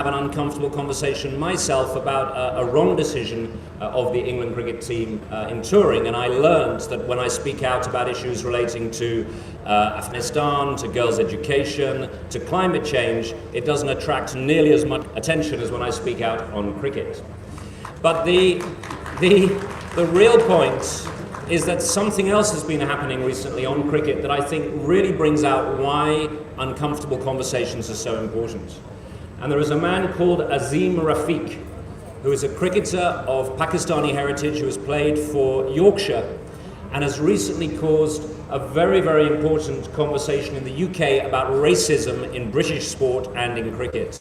an uncomfortable conversation myself about a wrong decision of the England cricket team in touring, and I learned that when I speak out about issues relating to Afghanistan, to girls' education, to climate change, it doesn't attract nearly as much attention as when I speak out on cricket. But the real point is that something else has been happening recently on cricket that I think really brings out why uncomfortable conversations are so important. And there is a man called Azeem Rafiq, who is a cricketer of Pakistani heritage, who has played for Yorkshire and has recently caused a very, very important conversation in the UK about racism in British sport and in cricket.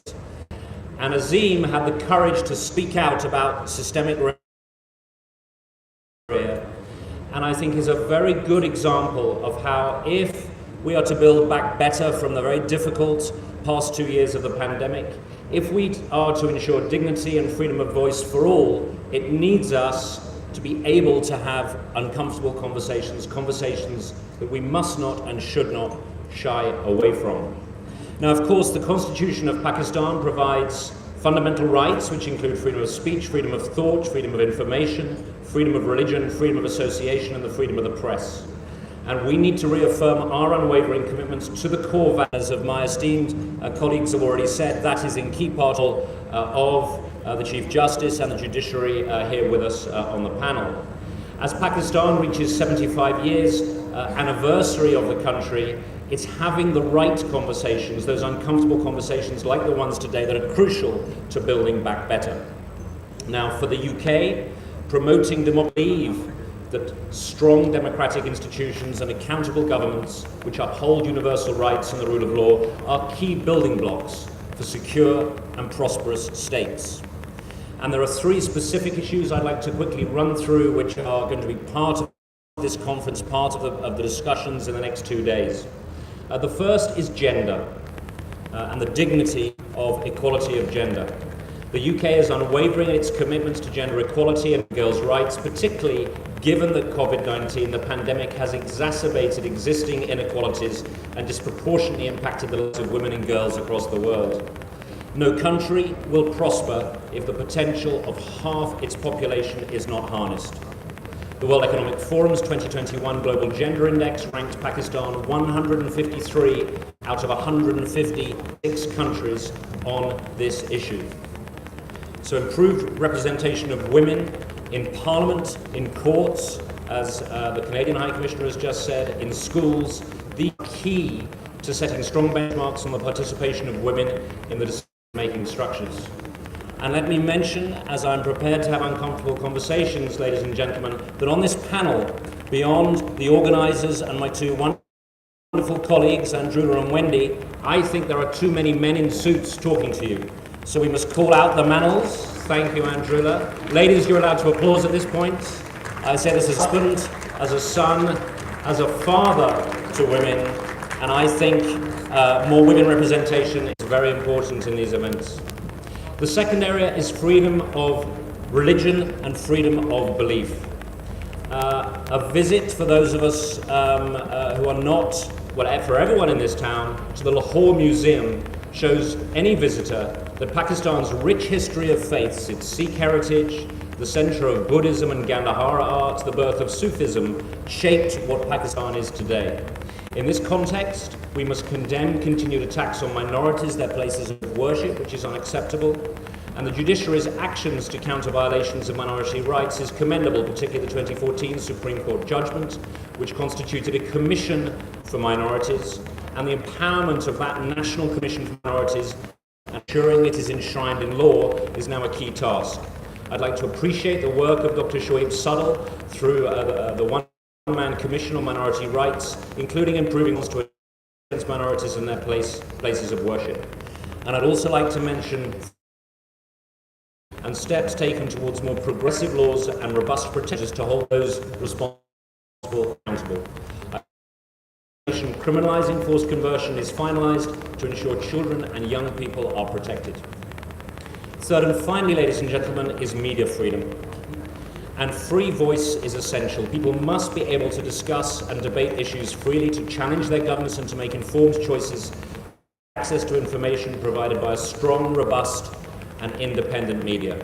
And Azeem had the courage to speak out about systemic racism, and I think is a very good example of how, if we are to build back better from the very difficult past 2 years of the pandemic, if we are to ensure dignity and freedom of voice for all, it needs us to be able to have uncomfortable conversations, conversations that we must not and should not shy away from. Now, of course, the Constitution of Pakistan provides fundamental rights, which include freedom of speech, freedom of thought, freedom of information, freedom of religion, freedom of association, and the freedom of the press. And we need to reaffirm our unwavering commitments to the core values of my esteemed colleagues have already said. That is in key part of the Chief Justice and the judiciary here with us on the panel. As Pakistan reaches 75 years anniversary of the country, it's having the right conversations, those uncomfortable conversations like the ones today, that are crucial to building back better. Now, for the UK, promoting democracy, that strong democratic institutions and accountable governments which uphold universal rights and the rule of law are key building blocks for secure and prosperous states. And there are three specific issues I'd like to quickly run through, which are going to be part of this conference, part of the discussions in the next 2 days. The first is gender and the dignity of equality of gender. The UK is unwavering in its commitments to gender equality and girls' rights, particularly given that COVID-19, the pandemic, has exacerbated existing inequalities and disproportionately impacted the lives of women and girls across the world. No country will prosper if the potential of half its population is not harnessed. The World Economic Forum's 2021 Global Gender Index ranked Pakistan 153 out of 156 countries on this issue. So improved representation of women in Parliament, in courts, as the Canadian High Commissioner has just said, in schools, the key to setting strong benchmarks on the participation of women in the decision-making structures. And let me mention, as I'm prepared to have uncomfortable conversations, ladies and gentlemen, that on this panel, beyond the organisers and my two wonderful colleagues, Andrula and Wendy, I think there are too many men in suits talking to you. So we must call out the manels. Thank you, Andrula. Ladies, you're allowed to applause at this point. I say this as a husband, as a son, as a father to women, and I think more women representation is very important in these events. The second area is freedom of religion and freedom of belief. A visit for those of us who are not, well, for everyone in this town, to the Lahore Museum shows any visitor that Pakistan's rich history of faiths, its Sikh heritage, the centre of Buddhism and Gandhara art, the birth of Sufism, shaped what Pakistan is today. In this context, we must condemn continued attacks on minorities, their places of worship, which is unacceptable, and the judiciary's actions to counter violations of minority rights is commendable, particularly the 2014 Supreme Court judgment, which constituted a commission for minorities, and the empowerment of that National Commission for Minorities, ensuring it is enshrined in law, is now a key task. I'd like to appreciate the work of Dr. Shoaib Sadal through the one-man Commission on Minority Rights, including improving laws to against minorities in their places of worship. And I'd also like to mention and steps taken towards more progressive laws and robust protections to hold those responsible accountable. Criminalising forced conversion is finalised to ensure children and young people are protected. Third and finally, ladies and gentlemen, is media freedom. And free voice is essential. People must be able to discuss and debate issues freely, to challenge their governments and to make informed choices access to information provided by a strong, robust, and independent media.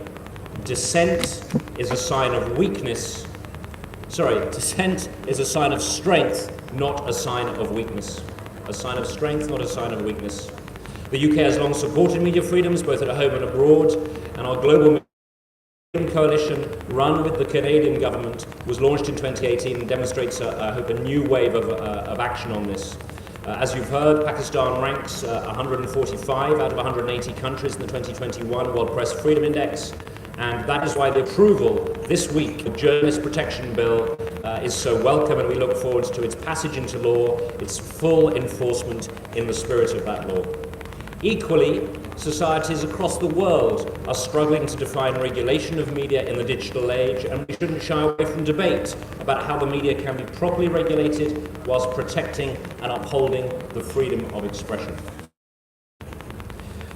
Dissent is a sign of weakness. Dissent is a sign of strength, not a sign of weakness. A sign of strength, not a sign of weakness. The UK has long supported media freedoms, both at home and abroad, and our global coalition, run with the Canadian government, was launched in 2018 and demonstrates, I hope, a new wave of action on this. As you've heard, Pakistan ranks 145 out of 180 countries in the 2021 World Press Freedom Index, and that is why the approval this week of the Journalist Protection Bill is so welcome, and we look forward to its passage into law, its full enforcement in the spirit of that law. Equally, societies across the world are struggling to define regulation of media in the digital age, and we shouldn't shy away from debate about how the media can be properly regulated whilst protecting and upholding the freedom of expression.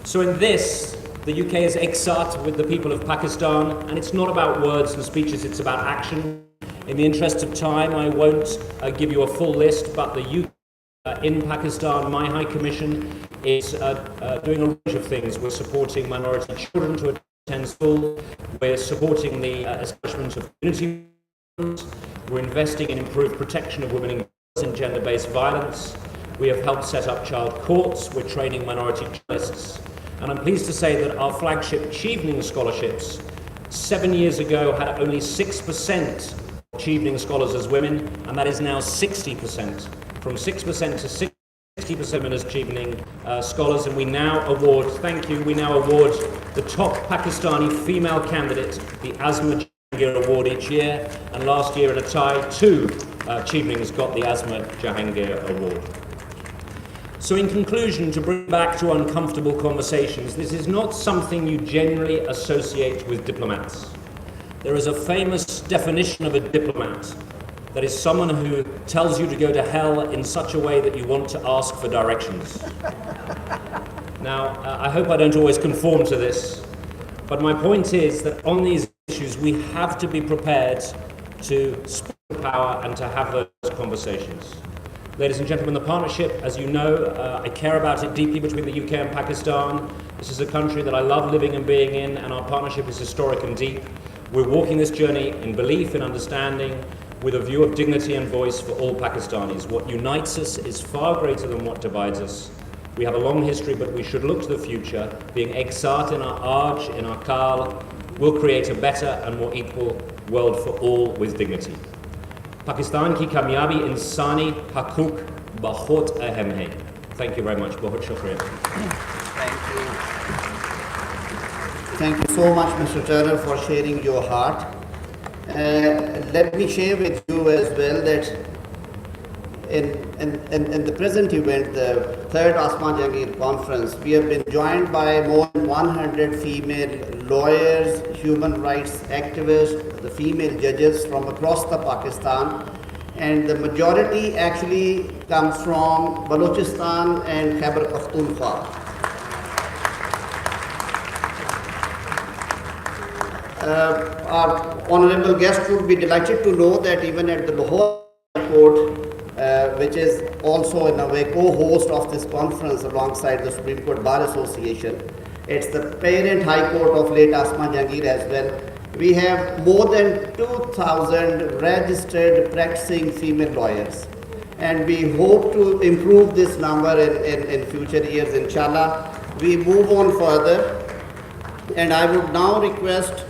So in this, the UK is exat with the people of Pakistan, and it's not about words and speeches, it's about action. In the interest of time, I won't give you a full list, but the UK in Pakistan, my High Commission is doing a range of things. We're supporting minority children to attend school. We're supporting the establishment of community groups. We're investing in improved protection of women and gender-based violence. We have helped set up child courts. We're training minority journalists. And I'm pleased to say that our flagship Chevening scholarships 7 years ago had only 6% of Chevening scholars as women, and that is now 60%. From 6% to 60% women as Chevening scholars, and we now award, the top Pakistani female candidate the Asma Jahangir Award each year, and last year in a tie, 2 Chevenings got the Asma Jahangir Award. So in conclusion, to bring back to uncomfortable conversations, this is not something you generally associate with diplomats. There is a famous definition of a diplomat. That is someone who tells you to go to hell in such a way that you want to ask for directions. Now, I hope I don't always conform to this, but my point is that on these issues, we have to be prepared to speak to power and to have those conversations. Ladies and gentlemen, the partnership, as you know, I care about it deeply between the UK and Pakistan. This is a country that I love living and being in, and our partnership is historic and deep. We're walking this journey in belief, in understanding, with a view of dignity and voice for all Pakistanis. What unites us is far greater than what divides us. We have a long history, but we should look to the future. Being exat in our Aaj, in our Kal, will create a better and more equal world for all with dignity. Pakistan ki kamyabi insani haqooq bahut ahem hai. Thank you very much. Bahut shukriya. Thank you. Thank you so much, Mr. Turner, for sharing your heart. Let me share with you as well that in the present event, the third Asma Jahangir conference, we have been joined by more than 100 female lawyers, human rights activists, the female judges from across the Pakistan, and the majority actually comes from Balochistan and Khyber Pakhtunkhwa. Our honorable guest would be delighted to know that even at the Lahore Court, which is also in a way co-host of this conference alongside the Supreme Court Bar Association, it's the parent High Court of late Asma Jahangir as well. We have more than 2,000 registered practicing female lawyers, and we hope to improve this number in future years, inshallah. We move on further, and I would now request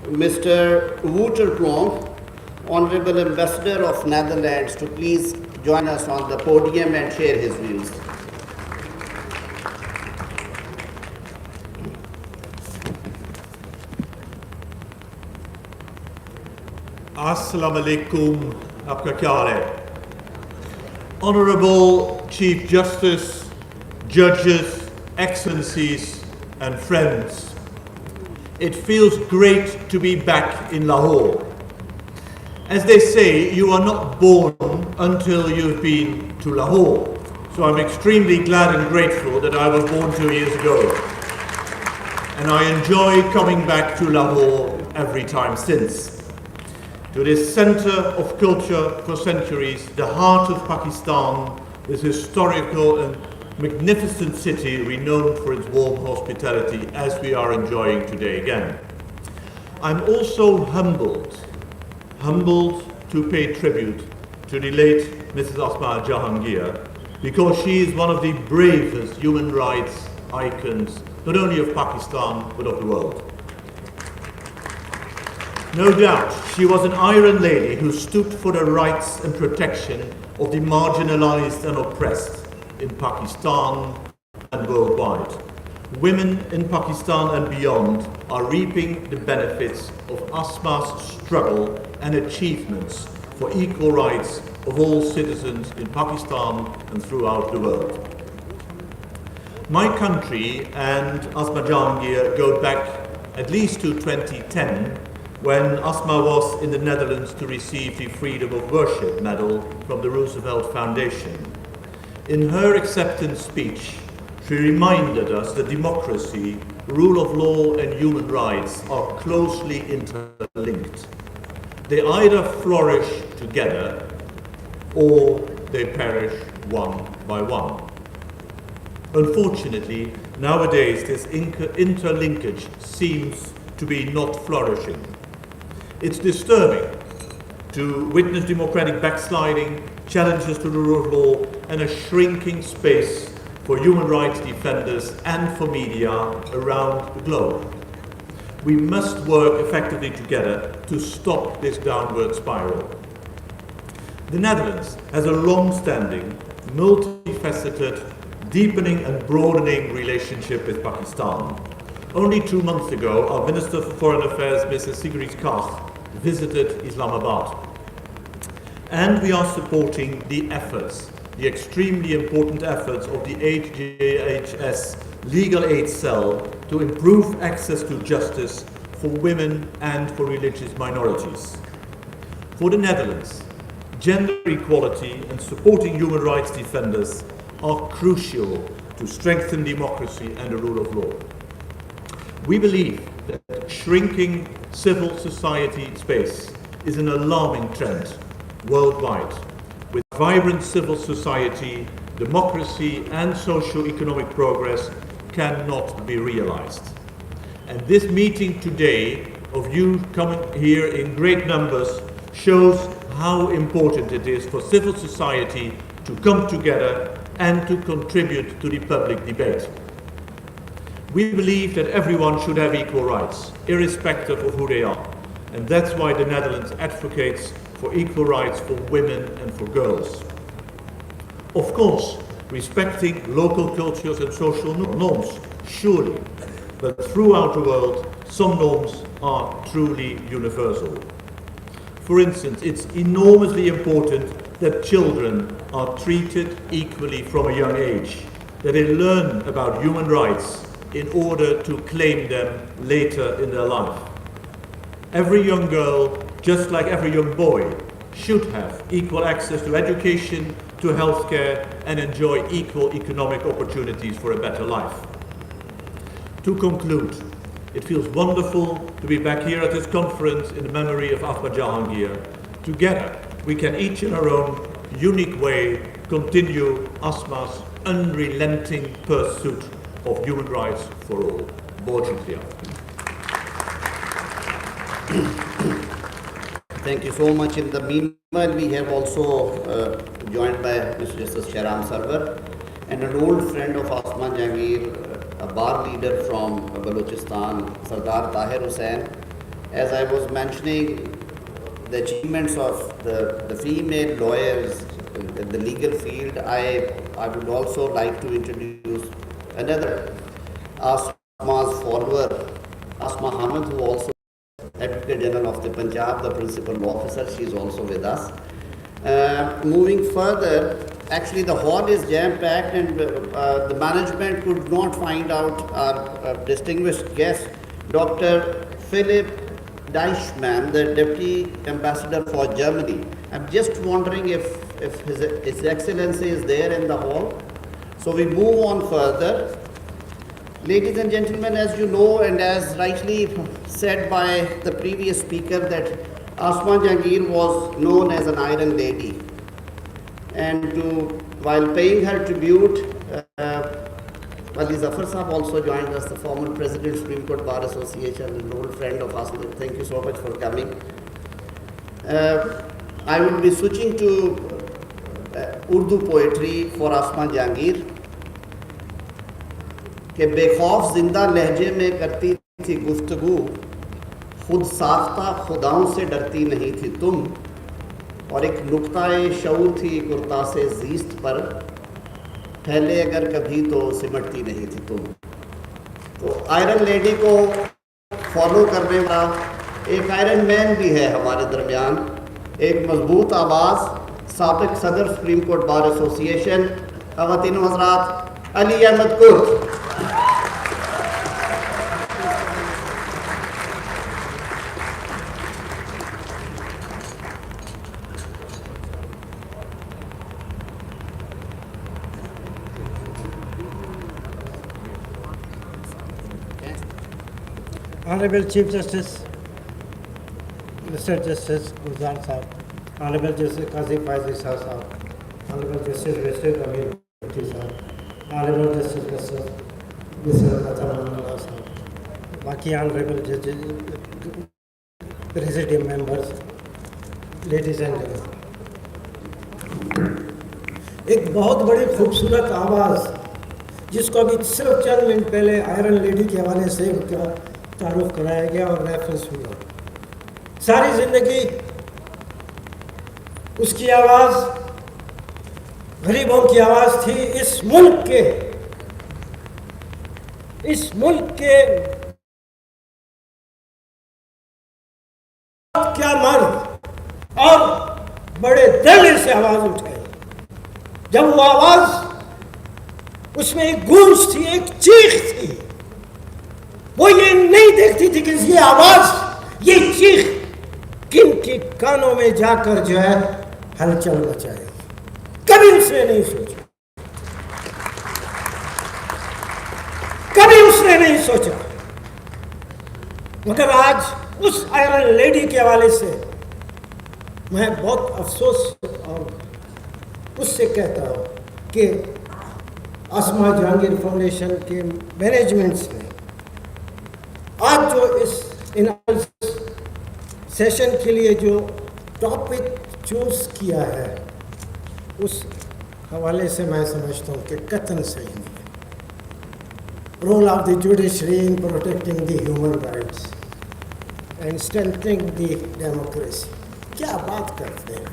Mr. Wouterplonk, Honorable Ambassador of Netherlands, to please join us on the podium and share his views. Assalamu alaikum, aapka kya haal hai? Honorable Chief Justice, judges, excellencies and friends, it feels great to be back in Lahore. As they say, you are not born until you've been to Lahore. So I'm extremely glad and grateful that I was born 2 years ago. And I enjoy coming back to Lahore every time since. To this center of culture for centuries, the heart of Pakistan, with historical and magnificent city renowned for its warm hospitality, as we are enjoying today again. I'm also humbled to pay tribute to the late Mrs. Asma Jahangir, because she is one of the bravest human rights icons, not only of Pakistan, but of the world. No doubt, she was an iron lady who stood for the rights and protection of the marginalized and oppressed in Pakistan and worldwide. Women in Pakistan and beyond are reaping the benefits of Asma's struggle and achievements for equal rights of all citizens in Pakistan and throughout the world. My country and Asma Jahangir go back at least to 2010, when Asma was in the Netherlands to receive the Freedom of Worship Medal from the Roosevelt Foundation. In her acceptance speech, she reminded us that democracy, rule of law and human rights are closely interlinked. They either flourish together or they perish one by one. Unfortunately, nowadays this interlinkage seems to be not flourishing. It's disturbing to witness democratic backsliding, challenges to the rule of law, and a shrinking space for human rights defenders and for media around the globe. We must work effectively together to stop this downward spiral. The Netherlands has a long-standing, multifaceted, deepening and broadening relationship with Pakistan. Only 2 months ago, our Minister for Foreign Affairs, Mrs. Sigrid Kaag, visited Islamabad. And we are supporting the efforts, the extremely important efforts of the HJHS Legal Aid Cell to improve access to justice for women and for religious minorities. For the Netherlands, gender equality and supporting human rights defenders are crucial to strengthen democracy and the rule of law. We believe that shrinking civil society space is an alarming trend worldwide. With vibrant civil society, democracy and socio-economic progress cannot be realized. And this meeting today of you coming here in great numbers shows how important it is for civil society to come together and to contribute to the public debate. We believe that everyone should have equal rights, irrespective of who they are. And that's why the Netherlands advocates for equal rights for women and for girls. Of course, respecting local cultures and social norms, surely. But throughout the world, some norms are truly universal. For instance, it's enormously important that children are treated equally from a young age, that they learn about human rights in order to claim them later in their life. Every young girl, just like every young boy, should have equal access to education, to healthcare, and enjoy equal economic opportunities for a better life. To conclude, it feels wonderful to be back here at this conference in the memory of Asma Jahangir. Together, we can each in our own unique way continue Asma's unrelenting pursuit of human rights for all. Mojoudeghi. Thank you so much. In the meanwhile, we have also joined by Mr. Justice Shahram Sarwar and an old friend of Asma Jahangir, a bar leader from Balochistan, Sardar Tahir Hussain. As I was mentioning, the achievements of the female lawyers in the legal field, I would also like to introduce another Asma's follower, Asma Hamid, who also Advocate General of the Punjab, the principal officer. She is also with us. Moving further, actually the hall is jam-packed and the management could not find out our distinguished guest, Dr. Philip Deichmann, the Deputy Ambassador for Germany. I'm just wondering if His Excellency is there in the hall. So we move on further. Ladies and gentlemen, as you know, and as rightly said by the previous speaker, that Asma Jahangir was known as an iron lady. And while paying her tribute Ali Zafar Saab also joined us, the former President, Supreme Court Bar Association, and old friend of us. Thank you so much for coming. I will be switching to Urdu poetry for Asma Jahangir. کہ بے خوف زندہ لہجے میں کرتی تھی گفتگو، خود ساختہ خداؤں سے ڈرتی نہیں تھی تم، اور ایک نقطۂ شعور تھی کرتاس زیست پر، پھیلے اگر کبھی تو سمٹتی نہیں تھی تم. تو آئرن لیڈی کو فالو کرنے والا ایک آئرن مین بھی ہے ہمارے درمیان، ایک مضبوط آواز، سابق صدر سپریم کورٹ بار ایسوسیشن. خواتین و حضرات، علی احمد کرد. Honorable Chief Justice, Mr. Justice Gulzar Sahab, Honorable Justice Qazi Faizi Sahab, Honorable Justice Amir Sahab, Honorable Justice Mr. Nethar Sahab, Baki Honorable Judges, Presidium members, ladies and gentlemen. ایک بہت بڑی خوبصورت آواز جس کو ابھی صرف چند منٹ پہلے آئرن لیڈی کے حوالے سے تعارف کرایا گیا اور ریفرنس ہوا. ساری زندگی اس کی آواز غریبوں کی آواز تھی. اس ملک کے کیا مرد اور بڑے دل سے آواز اٹھائی. جب وہ آواز، اس میں ایک گونج تھی، ایک چیخ تھی. وہ یہ نہیں دیکھتی تھی کہ یہ آواز، یہ چیخ کن کے کانوں میں جا کر جو ہے ہلچل مچائے گی. کبھی اس نے نہیں سوچا، کبھی اس نے نہیں سوچا. مگر آج اس آئرن لیڈی کے حوالے سے میں بہت افسوس اور اس سے کہتا ہوں کہ آسما جہانگیر فاؤنڈیشن کے مینجمنٹس نے آج جو اس سیشن کے لیے جو ٹاپک چوز کیا ہے، اس حوالے سے میں سمجھتا ہوں کہ قطعاً صحیح نہیں ہے. Role of the judiciary in protecting the human rights and strengthening the democracy. کیا بات کرتے ہیں،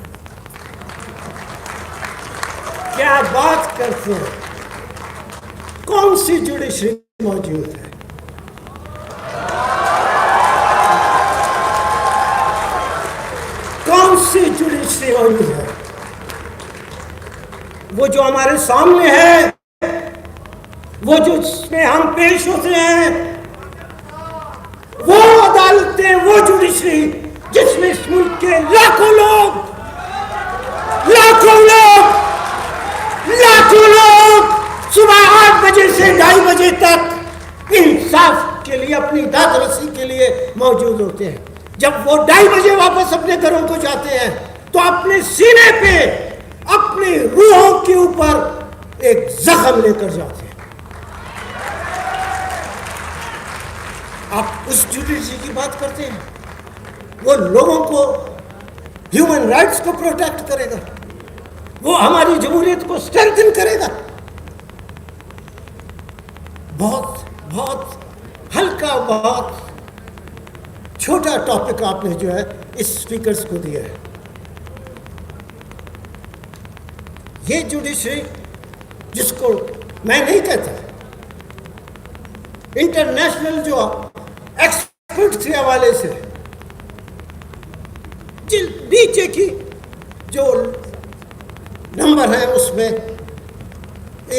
کیا بات کرتے ہیں. کون سی جوڈیشری موجود ہے؟ کون سی جوڈیشری موجود ہے؟ وہ جو ہمارے سامنے ہے، وہ جو جس میں ہم پیش ہوتے ہیں، وہ عدالتیں، وہ جوڈیشری جس میں اس ملک کے لاکھوں لوگ صبح 8 بجے سے 2:30 بجے تک انصاف کے لیے، اپنی داد رسی کے لیے موجود ہوتے ہیں. جب وہ 2:30 بجے واپس اپنے گھروں کو جاتے ہیں تو اپنے سینے پہ، اپنی روحوں کے اوپر ایک زخم لے کر جاتے ہیں. آپ اس جوڈیشری کی بات کرتے ہیں، وہ لوگوں کو، ہیومن رائٹس کو پروٹیکٹ کرے گا، وہ ہماری جمہوریت کو اسٹرینتھن کرے گا. بہت ہلکا، بہت چھوٹا ٹاپک آپ نے جو ہے اس اسپیکرز کو دیا ہے. یہ جوڈیشری جس کو میں نہیں کہتا، انٹرنیشنل جو ایکسپرٹ کے حوالے سے نیچے کی جو نمبر ہے اس میں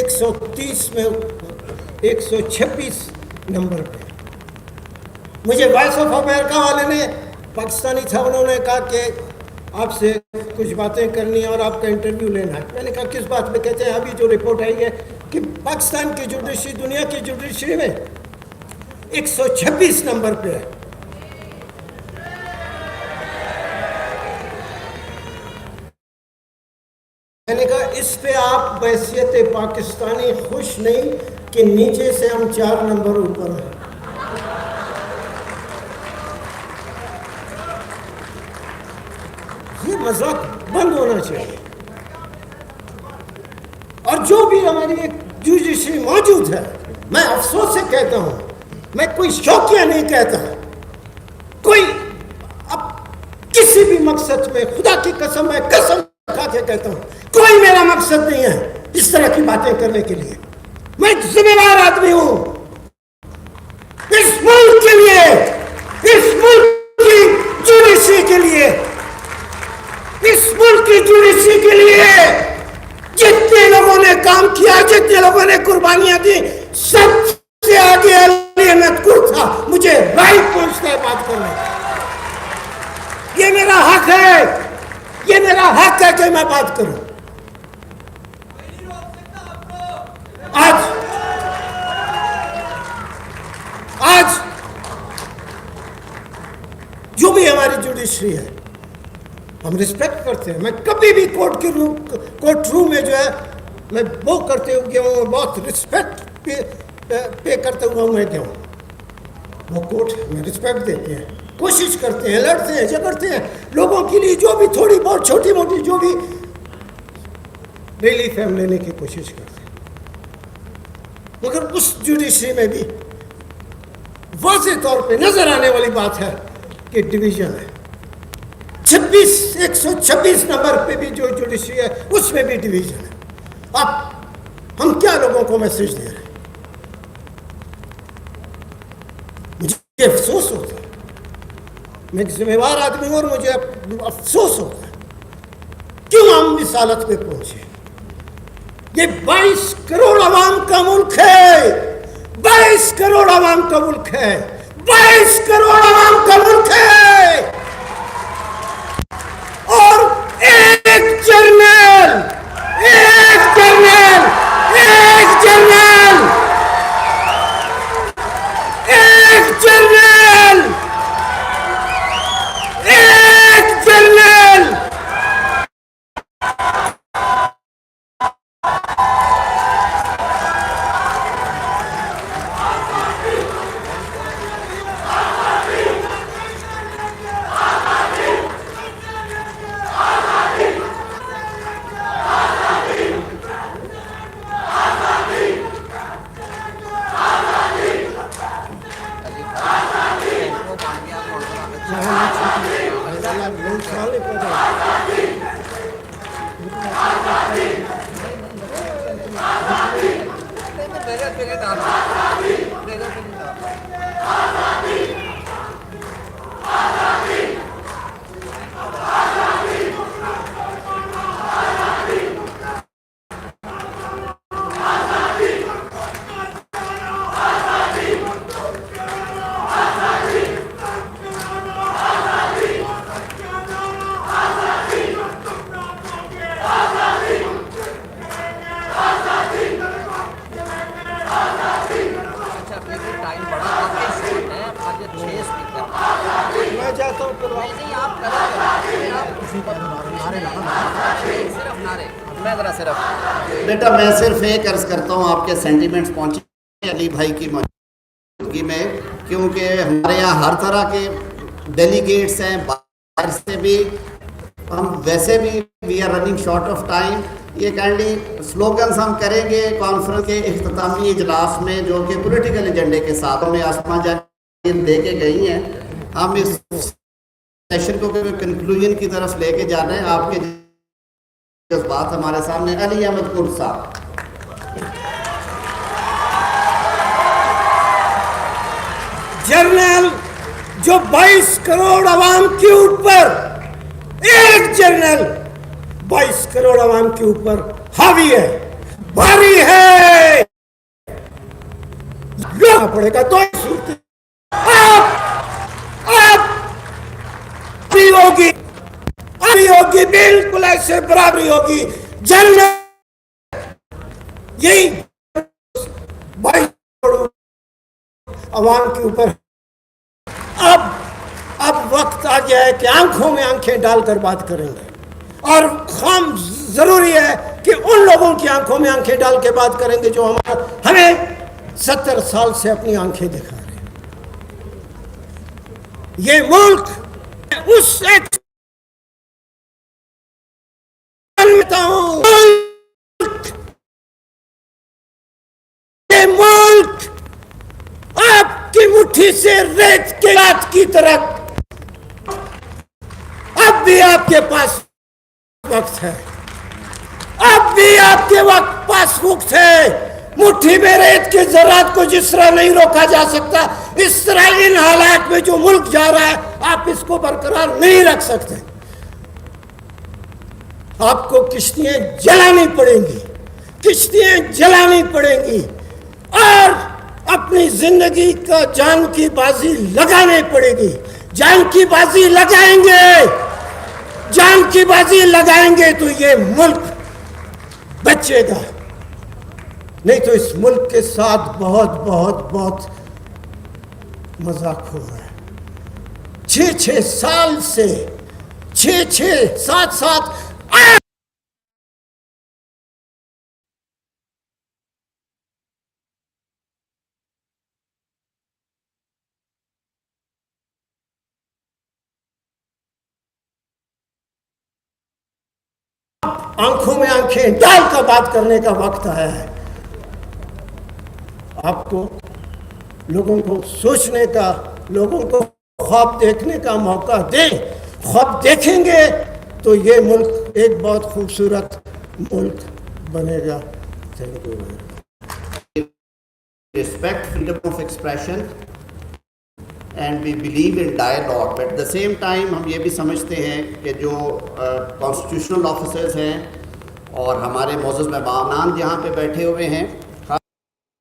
130 میں 126 نمبر پہ. مجھے وائس آف امریکہ والے نے، پاکستانی تھا، انہوں نے کہا کہ آپ سے کچھ باتیں کرنی ہے اور آپ کا انٹرویو لینا ہے. میں نے کہا کس بات پہ؟ کہتے ہیں ابھی جو رپورٹ آئی ہے کہ پاکستان کی جوڈیشری دنیا کی جوڈیشری میں 126 نمبر پہ ہے. میں نے کہا اس پہ آپ آپ بحیثیت پاکستانی خوش نہیں کہ نیچے سے ہم 4 نمبر اوپر ہیں؟ یہ مذاق بند ہونا چاہیے. اور جو بھی ہماری ایک جوڈیشری موجود ہے، میں افسوس سے کہتا ہوں، میں کوئی شوقیہ نہیں کہتا، کوئی اب کسی بھی مقصد میں خدا کی قسم میں قسم کھا کے کہتا ہوں، کوئی میرا مقصد نہیں ہے اس طرح کی باتیں کرنے کے لیے. میں ایک ذمہ دار آدمی ہوں اس ملک کے لیے، اس ملک کی جوڈیشری کے لیے، اس ملک کی جوڈیشری کے لیے. جتنے لوگوں نے کام کیا، جتنے لوگوں نے قربانیاں دی، سب سے آگے علی احمد قر تھا. مجھے رائٹ پہنچتا ہے بات کرنے. یہ میرا حق ہے، یہ میرا حق ہے کہ میں بات کروں. آج جو بھی ہماری جوڈیشری ہے ہم رسپیکٹ کرتے ہیں. میں کبھی بھی کورٹ روم میں جو ہے میں وہ کرتے ہوں گیا ہوں، بہت رسپیکٹ پے کرتے ہوا میں گیا ہوں. وہ کورٹ میں رسپیکٹ دیتے ہیں، کوشش کرتے ہیں، لڑتے ہیں، جھگڑتے ہیں لوگوں کے لیے، جو بھی تھوڑی بہت چھوٹی موٹی جو بھی ریلیف ہم لینے کی کوشش کرتے ہیں. مگر اس جوڈیشری میں بھی واضح طور پہ نظر آنے والی بات ہے کہ ڈویژن ہے. 126 نمبر پہ بھی جو جوڈیشری ہے اس میں بھی ڈویژن ہے. اب ہم کیا لوگوں کو میسج دے رہے ہیں؟ مجھے افسوس ہوتا ہے، میں ایک ذمہ دار آدمی ہوں اور مجھے افسوس ہوتا ہے کیوں ہم اس حالت پہ پہنچے. یہ 22 کروڑ عوام کا ملک ہے، 22 کروڑ عوام کا ملک ہے، 22 کروڑ عوام کا ملک ہے. اور ایک جنرل بیٹا میں صرف ایک عرض کرتا ہوں، آپ کے سینٹیمنٹس پہنچے علی بھائی کی موجودگی میں، کیونکہ ہمارے یہاں ہر طرح کے ڈیلیگیٹس ہیں، باہر سے بھی، ہم ویسے بھی we are running short of time. یہ کائنڈلی سلوگنز ہم کریں گے کانفرنس کے اختتامی اجلاس میں جو کہ پولیٹیکل ایجنڈے کے ساتھ میں آسمان جان دے کے گئی ہیں. ہم اس سیشن کو کنکلوژن کی طرف لے کے جانا ہے. آپ کے جذبات ہمارے سامنے. علی احمد قر صاحب. جنرل جو 22 کروڑ عوام کے اوپر، ایک جنرل 22 کروڑ عوام کے اوپر حاوی ہے، بھاری ہے. لونا پڑے گا تو ہوگی، بالکل ایسے برابری ہوگی. جنرل یہی 22 کروڑ عوام کے اوپر. اب وقت آ گیا ہے کہ آنکھوں میں آنکھیں ڈال کر بات کریں گے اور خام ضروری ہے کہ ان لوگوں کی آنکھوں میں آنکھیں ڈال کے بات کریں گے جو ہمیں 70 سال سے اپنی آنکھیں دکھا رہے ہیں. یہ ملک اس یہ ملک آپ کی مٹھی سے ریت کے رات کی طرح اب بھی آپ کے پاس وقت ہے, اب بھی آپ کے پاس وقت ہے. مٹھی میں ریت کے ذرات کو جس طرح نہیں روکا جا سکتا, اس طرح ان حالات میں جو ملک جا رہا ہے آپ اس کو برقرار نہیں رکھ سکتے. آپ کو کشتیاں جلانی پڑیں گی, کشتیاں جلانی پڑیں گی, اور اپنی زندگی کا جان کی بازی لگانی پڑے گی. جان کی بازی لگائیں گے, جان کی بازی لگائیں گے تو یہ ملک بچے گا, نہیں تو اس ملک کے ساتھ بہت بہت بہت مذاق ہو رہا ہے. 6 سال سے 7 آنکھوں میں آنکھیں ڈال کر بات کرنے کا وقت آیا ہے. آپ کو لوگوں کو سوچنے کا, لوگوں کو خواب دیکھنے کا موقع دیں. خواب دیکھیں گے تو یہ ملک ایک بہت خوبصورت ملک بنے گا. Thank you. Respect freedom of expression and we believe in dialogue, but at the same time ہم یہ بھی سمجھتے ہیں کہ جو constitutional officers ہیں اور ہمارے معزز مہمانان یہاں پہ بیٹھے ہوئے ہیں,